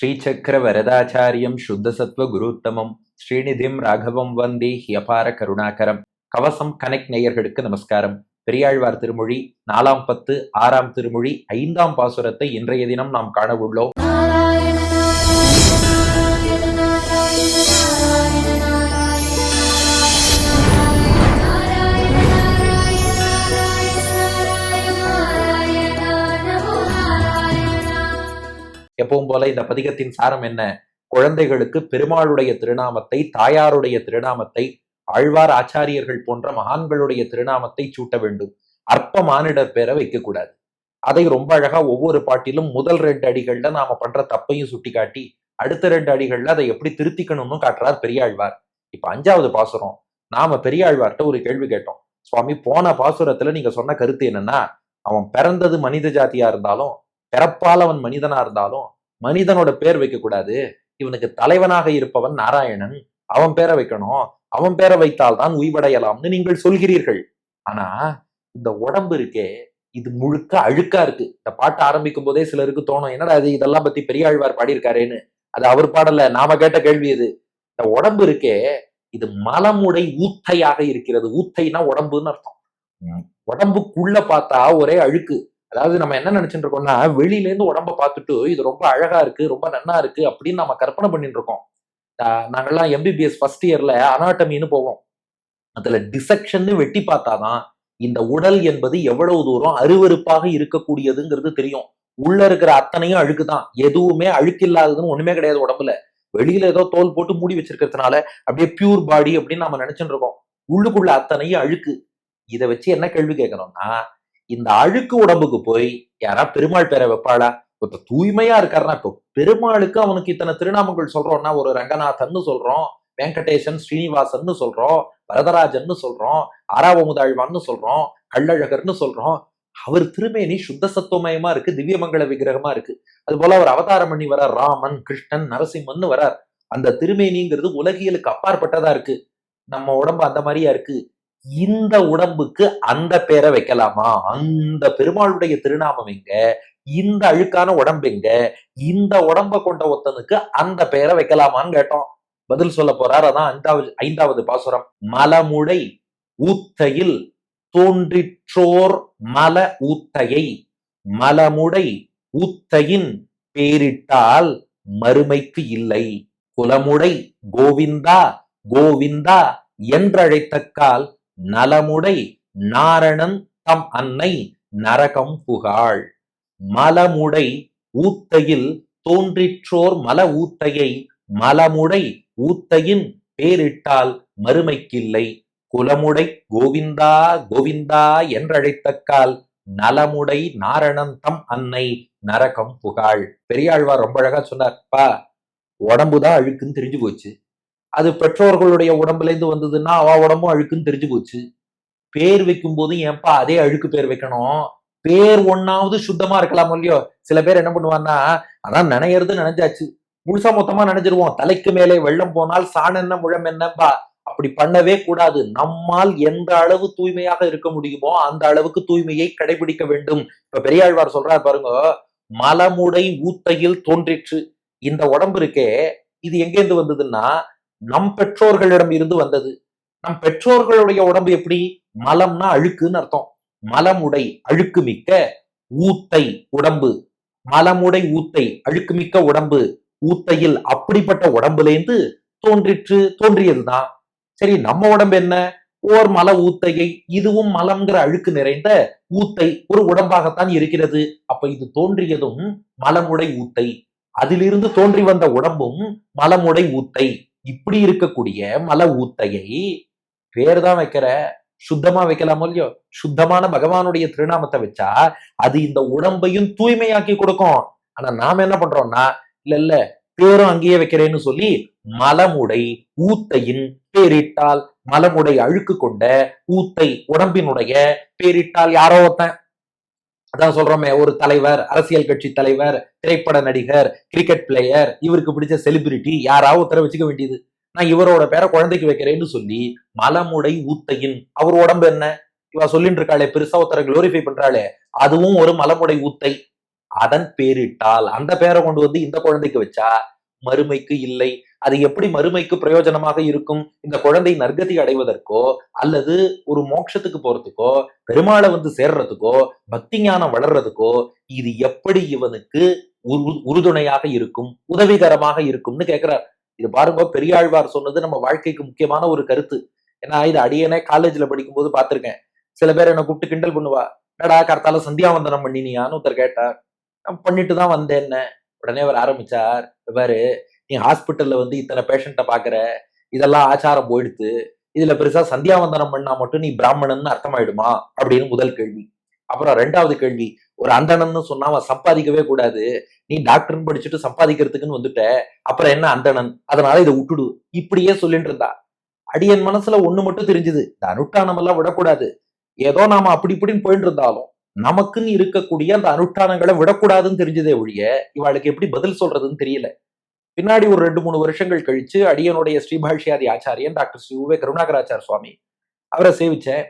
ஸ்ரீசக்கர வரதாச்சாரியம் சுத்தசத்வ குருத்தமம் ஸ்ரீநிதிம் ராகவம் வந்தே ஹியபார கருணாகரம். கவசம் கனெக்ட் நேயர்களுக்கு நமஸ்காரம். பெரியாழ்வார் திருமொழி 4 6 திருமொழி 5 பாசுரத்தை இன்றைய தினம் நாம் காண உள்ளோம். எப்பவும் போல இந்த பதிகத்தின் சாரம் என்ன? குழந்தைகளுக்கு பெருமாளுடைய திருநாமத்தை, தாயாருடைய திருநாமத்தை, ஆழ்வார் ஆச்சாரியர்கள் போன்ற மகான்களுடைய திருநாமத்தை சூட்ட வேண்டும். அற்ப மானிடர் பேரை வைக்க கூடாது. அதை ரொம்ப அழகா ஒவ்வொரு பாட்டிலும் முதல் 2 அடிகள்ல நாம பண்ற தப்பையும் சுட்டி காட்டி அடுத்த 2 அடிகள்ல அதை எப்படி திருத்திக்கணும்னு காட்டுறார் பெரியாழ்வார். இப்ப 5வது பாசுரம். நாம பெரியாழ்வார்ட்ட ஒரு கேள்வி கேட்டோம். சுவாமி, போன பாசுரத்துல நீங்க சொன்ன கருத்து என்னன்னா, அவன் பிறந்தது மனித ஜாதியா இருந்தாலும், பிறப்பால் அவன் மனிதனா இருந்தாலும் மனிதனோட பேர் வைக்க கூடாது. இவனுக்கு தலைவனாக இருப்பவன் நாராயணன், அவன் பேரை வைக்கணும். அவன் பேரை வைத்தால்தான் உய்வடையலாம்னு நீங்கள் சொல்கிறீர்கள். ஆனா இந்த உடம்பு இருக்கே, இது முழுக்க அழுக்கா இருக்கு. இந்த பாட்டு ஆரம்பிக்கும் போதே சிலருக்கு தோணும், என்னடா அது இதெல்லாம் பத்தி பெரியாழ்வார் பாடியிருக்காரேன்னு. அது அவர் பாடல, நாம கேட்ட கேள்வி இது. இந்த உடம்பு இருக்கே, இது மலமுடை ஊத்தையாக இருக்கிறது. ஊத்தைனா உடம்புன்னு அர்த்தம். உடம்புக்குள்ள பார்த்தா ஒரே அழுக்கு. அதாவது நம்ம என்ன நினைச்சுட்டு இருக்கோம்னா, வெளியில இருந்து உடம்ப பார்த்துட்டு இது ரொம்ப அழகா இருக்கு, ரொம்ப நன்னா இருக்கு அப்படின்னு நம்ம கற்பனை பண்ணிட்டு இருக்கோம். நாங்கெல்லாம் எம்பிபிஎஸ் ஃபர்ஸ்ட் இயர்ல அனாட்டமின்னு போவோம். அதுல டிசெக்ஷன் வெட்டி பார்த்தாதான் இந்த உடல் என்பது எவ்வளவு தூரம் அருவருப்பாக இருக்கக்கூடியதுங்கிறது தெரியும். உள்ள இருக்கிற அத்தனையும் அழுக்குதான், எதுவுமே அழுக்கு இல்லாததுன்னு ஒண்ணுமே கிடையாது உடம்புல. வெளியில ஏதோ தோல் போட்டு மூடி வச்சிருக்கிறதுனால அப்படியே பியூர் பாடி அப்படின்னு நம்ம நினைச்சுட்டு இருக்கோம். உள்ளுக்குள்ள அத்தனையும் அழுக்கு. இதை வச்சு என்ன கேள்வி கேட்கணும்னா, இந்த அழுக்கு உடம்புக்கு போய் யாரா பெருமாள் பேரை வைப்பாளா? இப்ப தூய்மையா இருக்காருன்னா, இப்போ பெருமாளுக்கு அவனுக்கு இத்தனை திருநாமங்கள் சொல்றோம்னா, ஒரு ரங்கநாதன்னு சொல்றோம், வெங்கடேசன் ஸ்ரீனிவாசன்னு சொல்றோம், வரதராஜன்னு சொல்றோம், ஆறாவமுதாழ்வான்னு சொல்றோம், கள்ளழகர்னு சொல்றோம். அவர் திருமேனி சுத்த சத்துவமயமா இருக்கு, திவ்யமங்கள விக்கிரகமா இருக்கு. அது போல அவர் அவதாரம் பண்ணி வரார், ராமன், கிருஷ்ணன், நரசிம்மன்னு வரார். அந்த திருமேனிங்கிறது உலகியலுக்கு அப்பாற்பட்டதா இருக்கு. நம்ம உடம்பு அந்த மாதிரியா இருக்கு. இந்த உடம்புக்கு அந்த பேரை வைக்கலாமா? அந்த பெருமாளுடைய திருநாமம் எங்க? இந்த அழுக்கான உடம்பு எங்க? இந்த உடம்ப கொண்ட ஒருத்தனுக்கு அந்த பேரை வைக்கலாமான்னு கேட்டோம். பதில் சொல்ல போறார். அதான் 5வது பாசுரம். மலமுடை ஊத்தையில் தோன்றிற்றோர் மல ஊத்தையை, மலமுடை ஊத்தையின் பேரிட்டால் மறுமைக்கு இல்லை. குலமுடை கோவிந்தா கோவிந்தா என்றழைத்தக்கால் நலமுடை நாரணன் தம் அன்னை நரகம் புகாள். மலமுடை ஊத்தையில் தோன்றிற்றோர் மல ஊத்தையை, மலமுடை ஊத்தையின் பேரிட்டால் மறுமைக்கில்லை. குலமுடை கோவிந்தா கோவிந்தா என்றழைத்தக்கால் நலமுடை நாரணன் தம் அன்னை நரகம் புகாள். பெரியாழ்வார் ரொம்ப அழகா சொன்னார். உடம்புதான் அழுக்குன்னு தெரிஞ்சு போச்சு. அது பெற்றோர்களுடைய உடம்புல இருந்து வந்ததுன்னா அவ உடம்பும் அழுக்குன்னு தெரிஞ்சு போச்சு. பேர் வைக்கும் போது ஏன்பா அதே அழுக்கு பேர் வைக்கணும்? பேர் ஒன்னாவது சுத்தமா இருக்கலாம் இல்லையோ? சில பேர் என்ன பண்ணுவான்னா, அதான் நினைக்கிறது நினைஞ்சாச்சு, முழுசா மொத்தமா நினைஞ்சிருவோம். தலைக்கு மேலே வெள்ளம் போனால் சாண் என்ன முழம் என்னப்பா. அப்படி பண்ணவே கூடாது. நம்மால் எந்த அளவு தூய்மையாக இருக்க முடியுமோ அந்த அளவுக்கு தூய்மையை கடைபிடிக்க வேண்டும். இப்ப பெரியாழ்வார் சொல்றார் பாருங்க, மலமுடை ஊத்தையில் தோன்றிற்று. இந்த உடம்பு இருக்கே, இது எங்கேருந்து வந்ததுன்னா நம் பெற்றோர்களிடம் இருந்து வந்தது. நம் பெற்றோர்களுடைய உடம்பு எப்படி? மலம்னா அழுக்குன்னு அர்த்தம். மலமுடை அழுக்கு மிக்க, ஊத்தை உடம்பு, மலமுடை ஊத்தை அழுக்கு மிக்க உடம்பு, ஊத்தையில் அப்படிப்பட்ட உடம்புல இருந்து தோன்றிற்று, தோன்றியதுதான். சரி, நம்ம உடம்பு என்ன? ஓர் மல ஊத்தையை, இதுவும் மலம்ங்கிற அழுக்கு நிறைந்த ஊத்தை ஒரு உடம்பாகத்தான் இருக்கிறது. அப்ப இது தோன்றியதும் மலமுடை ஊத்தை, அதிலிருந்து தோன்றி வந்த உடம்பும் மலமுடை ஊத்தை. இப்படி இருக்கக்கூடிய மல ஊத்தையை பேர் தான் வைக்கிற, சுத்தமா வைக்கலாமோ இல்லையோ? சுத்தமான பகவானுடைய திருநாமத்தை வச்சா அது இந்த உடம்பையும் தூய்மையாக்கி கொடுக்கும். ஆனா நாம என்ன பண்றோம்னா, இல்ல பேரும் அங்கேயே வைக்கிறேன்னு சொல்லி மலமுடை ஊத்தையின் பேரிட்டால், மலமுடை அழுக்கு கொண்ட ஊத்தை உடம்பினுடைய பேரிட்டால் யாரோ ஒருத்தன், அதான் சொல்றோமே, ஒரு தலைவர், அரசியல் கட்சி தலைவர், திரைப்பட நடிகர், கிரிக்கெட் பிளேயர், இவருக்கு பிடிச்ச செலிபிரிட்டி யாராவது ஒருத்தர வச்சுக்க வேண்டியது. நான் இவரோட பேரை குழந்தைக்கு வைக்கிறேன்னு சொல்லி மலமுடை ஊத்தையின், அவர் உடம்பு என்ன? இவ சொல்லிட்டு இருக்காளே, பெருசா ஒருத்தர குளோரிஃபை பண்றாளே, அதுவும் ஒரு மலமுடை ஊத்தை. அதன் பேரிட்டால் அந்த பேரை கொண்டு வந்து இந்த குழந்தைக்கு வச்சா மறுமைக்கு இல்லை. அது எப்படி மறுமைக்கு பிரயோஜனமாக இருக்கும்? இந்த குழந்தை நற்கதி அடைவதற்கோ அல்லது ஒரு மோட்சத்துக்கு போறதுக்கோ பெருமாளை வந்து சேர்றதுக்கோ பக்தி ஞானம் வளர்றதுக்கோ இது எப்படி இவனுக்கு உறுதுணையாக இருக்கும், உதவிகரமாக இருக்கும்னு கேட்கிறார். இது பாருங்க, பெரியாழ்வார் சொன்னது நம்ம வாழ்க்கைக்கு முக்கியமான ஒரு கருத்து. ஏன்னா இது அடியனே காலேஜ்ல படிக்கும் போது பார்த்திருக்கேன். சில பேர் என்ன கூப்பிட்டு கிண்டல் பண்ணுவா, என்னடா கர்த்தால சந்தியாவந்தனம் பண்ணினியான்னு ஒருத்தர் கேட்டார். நான் பண்ணிட்டு தான் வந்தேன். உடனே அவர் ஆரம்பிச்சார், பாரு நீ ஹாஸ்பிட்டல்ல வந்து இத்தனை பேஷண்ட்டை பாக்குற, இதெல்லாம் ஆச்சாரம் போயிடுத்து, இதுல பெருசா சந்தியாவந்தனம் பண்ணா மட்டும் நீ பிராமணன் அர்த்தமாயிடுமா அப்படின்னு முதல் கேள்வி. அப்புறம் ரெண்டாவது கேள்வி, ஒரு அந்தணன்னு சொன்னா அவன் சம்பாதிக்கவே கூடாது, நீ டாக்டர்னு படிச்சுட்டு சம்பாதிக்கிறதுக்குன்னு வந்துட்ட, அப்புறம் என்ன அந்தணன், அதனால இதை விட்டுடு, இப்படியே சொல்லிட்டு இருந்தா. அடியன் மனசுல ஒண்ணு மட்டும் தெரிஞ்சுது, இந்த அனுஷ்டானம் எல்லாம் விடக்கூடாது. ஏதோ நாம அப்படி இப்படின்னு போயிட்டு இருந்தாலும் நமக்குன்னு இருக்கக்கூடிய அந்த அனுஷ்டானங்களை விடக்கூடாதுன்னு தெரிஞ்சதே ஒழிய இவாளுக்கு எப்படி பதில் சொல்றதுன்னு தெரியல. பின்னாடி ஒரு 2-3 வருஷங்கள் கழிச்சு அடியனுடைய ஸ்ரீபாஷ்யாதி ஆச்சாரியன் டாக்டர் ஸ்ரீ உவே கருணாகராச்சார் சுவாமி அவரை சேவிச்சேன்.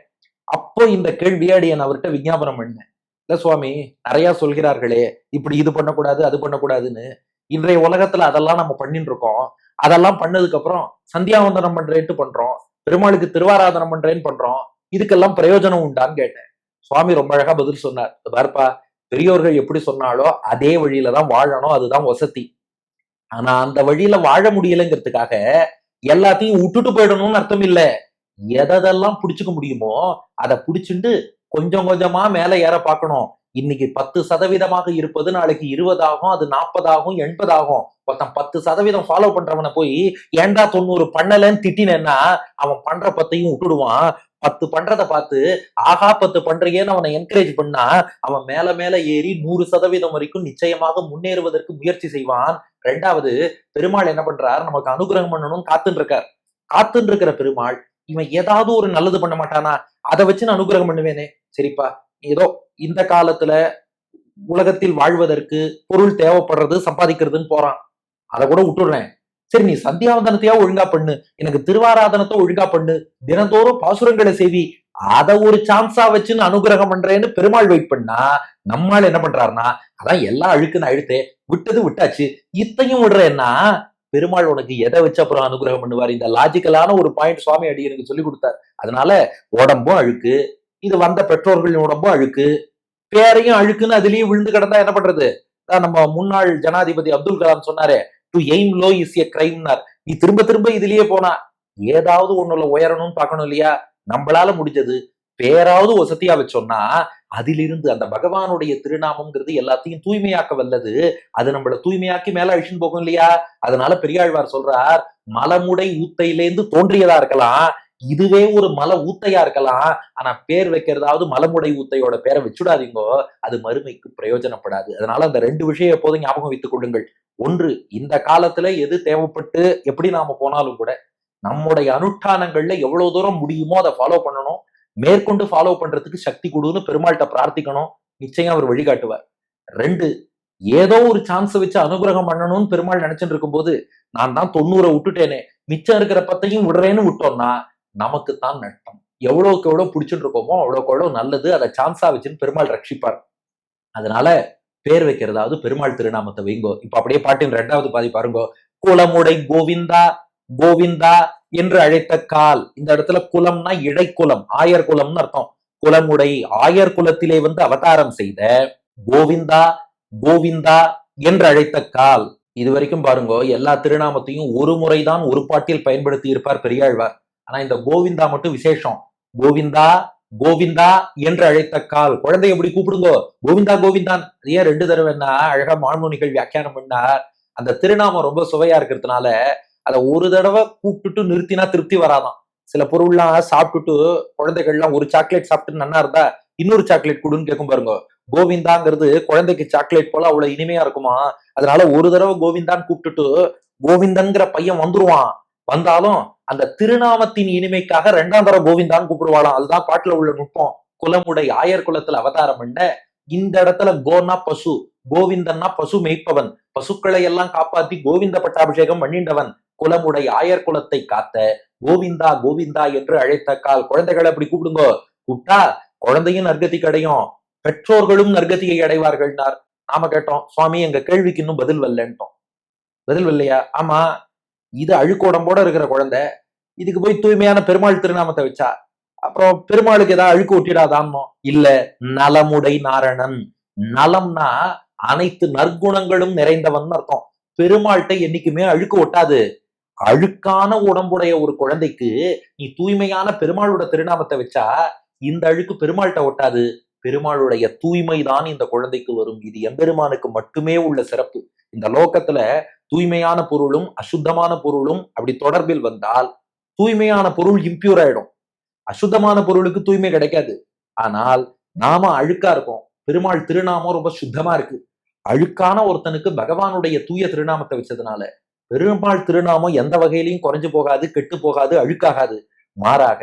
அப்போ இந்த கேள்வியை அடியன் அவர்கிட்ட விஞ்ஞாபனம் பண்ணேன். இல்ல சுவாமி, நிறைய சொல்கிறார்களே இப்படி இது பண்ணக்கூடாது அது பண்ணக்கூடாதுன்னு, இன்றைய உலகத்துல அதெல்லாம் நம்ம பண்ணிட்டு இருக்கோம். அதெல்லாம் பண்ணதுக்கு அப்புறம் சந்தியாவந்தனம் பண்றேன்ட்டு பண்றோம், பெருமாளுக்கு திருவாராதனம் பண்றேன்னு பண்றோம், இதுக்கெல்லாம் பிரயோஜனம் உண்டான்னு கேட்டேன். சுவாமி ரொம்ப அழகா பதில் சொன்னார். பாருப்பா, பெரியோர்கள் எப்படி சொன்னாலோ அதே வழியில தான் வாழணும், அதுதான் வசதி. ஆனா அந்த வழியில வாழ முடியலைங்கிறதுக்காக எல்லாத்தையும் விட்டுட்டு போயிடணும்னு அர்த்தம் இல்ல. எதெல்லாம் புடிச்சுக்க முடியுமோ அதை புடிச்சுட்டு கொஞ்சம் கொஞ்சமா மேல ஏற பார்க்கணும். இன்னைக்கு 10% இருப்பது நாளைக்கு 20 ஆகும், அது 40 ஆகும், 80 ஆகும். ஒருத்தன் 10% ஃபாலோ பண்றவனை போய் ஏண்டா 90 பண்ணலன்னு திட்டினேன்னா அவன் பண்ற 10ஐயும் விட்டுடுவான். 10 பண்றத பார்த்து ஆகா 10 பண்றீங்கன்னு அவனை என்கரேஜ் பண்ணா அவன் மேல மேல ஏறி 100% வரைக்கும் நிச்சயமாக முன்னேறுவதற்கு முயற்சி செய்வான். ரெண்டாவது, பெருமாள் என்ன பண்றார், நமக்கு அனுகிரகம் பண்ணணும்னு காத்துன்னு இருக்கார். காத்துன்னு இருக்கிற பெருமாள் இவன் ஏதாவது ஒரு நல்லது பண்ண மாட்டானா, அதை வச்சு நான் அனுகிரகம் பண்ணுவேனே. சரிப்பா, ஏதோ இந்த காலத்துல உலகத்தில் வாழ்வதற்கு பொருள் தேவைப்படுறது சம்பாதிக்கிறதுன்னு போறான், அதை கூட விட்டுடுறேன். சரி, நீ சந்தியாவந்தனத்தையா ஒழுங்கா பண்ணு, எனக்கு திருவாராதனத்தை ஒழுங்கா பண்ணு, தினந்தோறும் பாசுரங்களை செய்வி, அதை ஒரு சான்ஸா வச்சுன்னு அனுகிரகம் பண்றேன்னு பெருமாள் வெயிட் பண்ணா நம்மால் என்ன பண்றாருன்னா, அதான் எல்லாம் அழுக்குன்னு அழுத்தே, விட்டது விட்டாச்சு, இத்தையும் விடுறேன்னா பெருமாள் உனக்கு எதை வச்சு அப்புறம் அனுகிரகம் பண்ணுவார்? இந்த லாஜிக்கலான ஒரு பாயிண்ட் சுவாமி அடி எனக்கு சொல்லி கொடுத்தார். அதனால உடம்பும் அழுக்கு, இது வந்த பெற்றோர்களின் உடம்பும் அழுக்கு, பேரையும் அழுக்குன்னு அதுலயே விழுந்து கிடந்தா என்ன பண்றது? நம்ம முன்னாள் ஜனாதிபதி அப்துல் கலாம் சொன்னாரே, to aim low is a கிரைம்னார். நீ திரும்ப திரும்ப இதுலயே போனா ஏதாவது ஒண்ணுல உயரணும்னு பார்க்கணும் இல்லையா? நம்மளால முடிஞ்சது பேராவது வசதியா வச்சோம்னா அதிலிருந்து அந்த பகவானுடைய திருநாமம்ங்கிறது எல்லாத்தையும் தூய்மையாக்க வல்லது. அது நம்மள தூய்மையாக்கி மேல அழிச்சுன்னு போகும் இல்லையா? அதனால பெரியாழ்வார் சொல்றார், மலமுடை ஊத்தையிலேந்து தோன்றியதா இருக்கலாம், இதுவே ஒரு மல ஊத்தையா இருக்கலாம், ஆனா பேர் வைக்கிறதாவது மலமுடை ஊத்தையோட பேரை வச்சுடாதீங்கோ, அது மறுமைக்கு பிரயோஜனப்படாது. அதனால அந்த 2 விஷயம் எப்போதும் ஞாபகம் வைத்துக் கொள்ளுங்கள். ஒன்று, இந்த காலத்துல எது தேவைப்பட்டு எப்படி நாம போனாலும் கூட நம்முடைய அனுஷ்டானங்கள்ல எவ்வளவு தூரம் முடியுமோ அதை ஃபாலோ பண்ணணும். மேற்கொண்டு ஃபாலோ பண்றதுக்கு சக்தி கொடுன்னு பெருமாள்கிட்ட பிரார்த்திக்கணும், நிச்சயம் அவர் வழிகாட்டுவார். 2, ஏதோ ஒரு சான்ஸ் வச்சு அனுகிரகம் பண்ணணும்னு பெருமாள் நினைச்சுட்டு இருக்கும்போது நான் தான் 90 விட்டுட்டேனே, மிச்சம் இருக்கிற 10ஐயும் விடுறேன்னு விட்டோம்னா நமக்கு தான் நஷ்டம். எவ்வளவுக்கு எவ்வளவு பிடிச்சிட்டு இருக்கோமோ அவ்வளவுக்கு எவ்வளவு நல்லது, அதை சான்ஸா வச்சுன்னு பெருமாள் ரட்சிப்பார். அதனால பேர் வைக்கிறதாவது பெருமாள் திருநாமத்தை வைங்கோ. இப்ப அப்படியே பாட்டின் 2வது பாதி பாருங்கோ. குலமுடை கோவிந்தா கோவிந்தா என்று அழைத்த கால். இந்த இடத்துல குலம்னா இடைக்குலம், ஆயர் குலம்னு அர்த்தம். குலமுடை ஆயர் குலத்திலே வந்து அவதாரம் செய்த கோவிந்தா கோவிந்தா என்று அழைத்த கால். இது வரைக்கும் பாருங்க, எல்லா திருநாமத்தையும் ஒரு முறைதான் ஒரு பாட்டில் பயன்படுத்தி இருப்பார் பெரியாழ்வார். ஆனா இந்த கோவிந்தா மட்டும் விசேஷம். கோவிந்தா கோவிந்தா என்று அழைத்த கால். குழந்தை எப்படி கூப்பிடுங்கோ, கோவிந்தா கோவிந்தான். ஏன் 2 தடவைன்னா அழகா மாண்புமிகள் வியாக்கியானம் பண்ணார். அந்த திருநாமம் ரொம்ப சுவையா இருக்கிறதுனால அதை ஒரு தடவை கூப்பிட்டுட்டு நிறுத்தினா திருப்தி வராதான். சில பொருள்லாம் சாப்பிட்டுட்டு குழந்தைகள்லாம் ஒரு சாக்லேட் சாப்பிட்டு நன்னா இருந்தா இன்னொரு சாக்லேட் கொடுன்னு கேட்கும் பாருங்க. கோவிந்தாங்கிறது குழந்தைக்கு சாக்லேட் போல அவ்வளவு இனிமையா இருக்குமா. அதனால ஒரு தடவை கோவிந்தான்னு கூப்பிட்டுட்டு கோவிந்தன்கிற பையன் வந்துருவான். வந்தாலும் அந்த திருநாமத்தின் இனிமைக்காக 2ஆம் தடவை கோவிந்தான்னு கூப்பிடுவாளாம். அதுதான் பாட்டுல உள்ள நுட்பம். குலமுடை ஆயர் குலத்துல அவதாரம் பண்ண. இந்த இடத்துல கோனா பசு, கோவிந்தன்னா பசு மேய்ப்பவன், பசுக்களை எல்லாம் காப்பாத்தி கோவிந்த பட்டாபிஷேகம் பண்ணிண்டவன். குலமுடை ஆயர் குலத்தை காத்த கோவிந்தா கோவிந்தா என்று அழைத்த கால். குழந்தைகளை அப்படி கூப்பிடுங்கோ, கூப்பிட்டா குழந்தையும் நற்கதி அடையும், பெற்றோர்களும் நற்கதியை அடைவார்கள்னார். நாம கேட்டோம், சுவாமி எங்க கேள்விக்கு இன்னும் பதில் வரலன்ட்டோம். பதில் வரலையா? ஆமா, இது அழுக்கோடம்போட இருக்கிற குழந்தை, இதுக்கு போய் தூய்மையான பெருமாள் திருநாமத்தை வச்சா அப்புறம் பெருமாளுக்கு ஏதாவது அழுக்கு ஒட்டிடாதான்னோ? இல்ல, நலமுடை நாரணன். நலம்னா அனைத்து நற்குணங்களும் நிறைந்தவன் அர்த்தம். பெருமாள்கிட்ட என்னைக்குமே அழுக்கு ஒட்டாது. அழுக்கான உடம்புடைய ஒரு குழந்தைக்கு நீ தூய்மையான பெருமாளோட திருநாமத்தை வச்சா இந்த அழுக்கு பெருமாள்கிட்ட ஒட்டாது. பெருமாளுடைய தூய்மைதான் இந்த குழந்தைக்கு வரும். இது எம்பெருமானுக்கு மட்டுமே உள்ள சிறப்பு. இந்த லோகத்துல தூய்மையான பொருளும் அசுத்தமான பொருளும் அப்படி தொடர்பில் வந்தால் தூய்மையான பொருள் இம்பியூர் ஆயிடும், அசுத்தமான பொருளுக்கு தூய்மை கிடைக்காது. ஆனால் நாம அழுக்கா இருக்கோம், பெருமாள் திருநாமம் ரொம்ப சுத்தமா இருக்கு. அழுக்கான ஒருத்தனுக்கு பகவானுடைய தூய திருநாமத்தை வச்சதுனால பெருமாள் திருநாமம் எந்த வகையிலையும் குறைஞ்சு போகாது, கெட்டு போகாது, அழுக்காகாது. மாறாக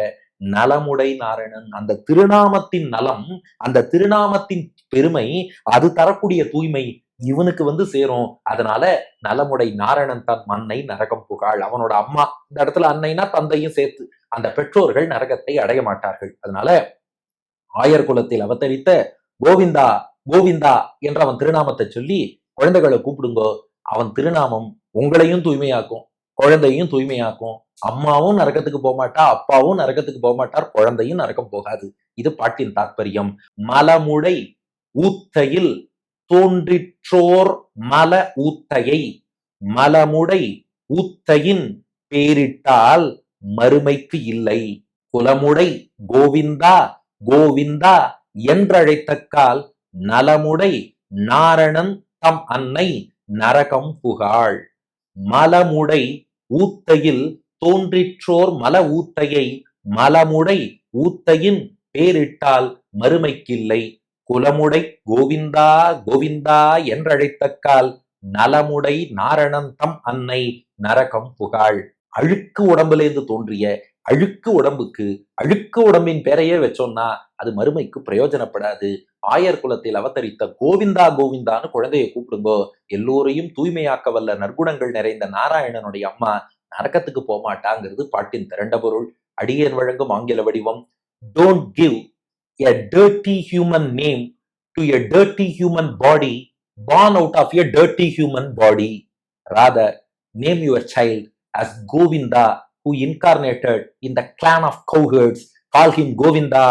நலமுடை நாரணன், அந்த திருநாமத்தின் நலம், அந்த திருநாமத்தின் பெருமை, அது தரக்கூடிய தூய்மை இவனுக்கு சேரும். அதனால நலமுடை நாரணன் தன் மண்ணை நரகம் புகாள். அவனோட அம்மா, இந்த இடத்துல அன்னைனா தந்தையும் சேர்த்து, அந்த பெற்றோர்கள் நரகத்தை அடைய மாட்டார்கள். அதனால ஆயர் குலத்தில் அவதரித்த கோவிந்தா கோவிந்தா என்ற அவன் திருநாமத்தை சொல்லி குழந்தைகளை கூப்பிடுங்கோ. அவன் திருநாமம் உங்களையும் தூய்மையாக்கும், குழந்தையும் தூய்மையாக்கும். அம்மாவும் நரகத்துக்கு போக மாட்டா, அப்பாவும் நரகத்துக்கு போக மாட்டார், குழந்தையும் நரகம் போகாது. இது பாட்டின் தாற்பயம். மலமுடை ஊத்தையில் தோன்றிற்றோர் மல ஊத்தையை, மலமுடை ஊத்தையின் பேரிட்டால் மறுமைக்கு இல்லை. குலமுடை கோவிந்தா கோவிந்தா என்றழைத்தக்கால் நலமுடை நாரணன் தம் அன்னை நரகம் புகாள். மலமுடை ஊத்தையில் தோன்றிற்றோர் மல ஊத்தையை, மலமுடை ஊத்தையின் பேரிட்டால் மறுமைக்கில்லை. குலமுடை கோவிந்தா கோவிந்தா என்றழைத்தக்கால் நலமுடை நாரணன் தம் அன்னை நரகம் புகாள். அழுக்கு உடம்புலேருந்து தோன்றிய அழுக்கு உடம்புக்கு அழுக்கு உடம்பின் பேரையே வச்சோம்னா அது மறுமைக்கு பிரயோஜனப்படாது. ஆயர் குலத்தில் அவதரித்த கோவிந்தா கோவிந்தான்னு குழந்தைய கூப்பிடுங்கோ. எல்லோரையும் தூய்மையாக்க வல்ல நற்குணங்கள் நிறைந்த நாராயணனுடைய அம்மா நரக்கத்துக்கு போமாட்டாங்கிறது பாட்டின் திரண்ட பொருள். அடியேன் வழங்கும் ஆங்கில வடிவம். Don't give a dirty human name to a dirty human body born out of a dirty human body. Rather, name your child as Govinda, who incarnated in the clan of cowherds. Call him Govinda.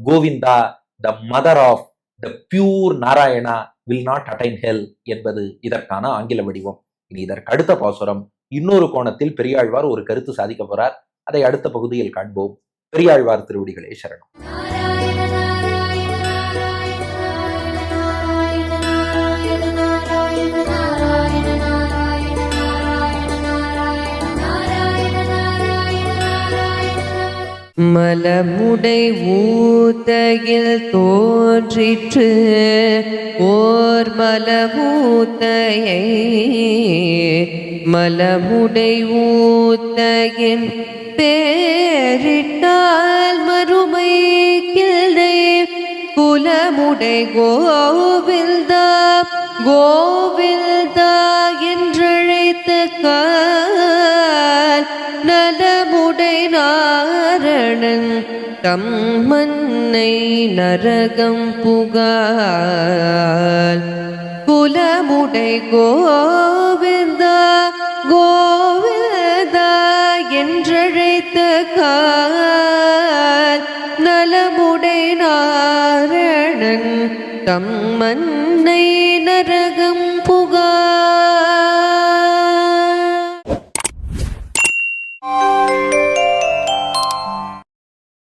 Govinda, the mother of the pure Narayana, will not attain hell என்பது இதற்கான ஆங்கில வடிவம். இனி இதற்கு அடுத்த பாசுரம் இன்னொரு கோணத்தில் பெரியாழ்வார் ஒரு கருத்து சாதிக்க போறார். அதை அடுத்த பகுதியில் காண்போம். பெரியாழ்வார் திருவடிகளே சரணம். மலமுடை ஊத்தையில் தோன்றிற்று ஓர் மலமூத்தையை, மலமுடை ஊத்தையின் பேரிட்டால் மறுமை கிள்ளை. குலமுடை கோவிந்தா கோவிந்தா என்றழைத்த கால் நலமுடை நாரணன் தம் மன்னை நரகம் புகாள். குலமுடை கோவிந்தா கோவிந்தா என்றழைத்த கால் நலமுடை நாரணன் தம் மன்னை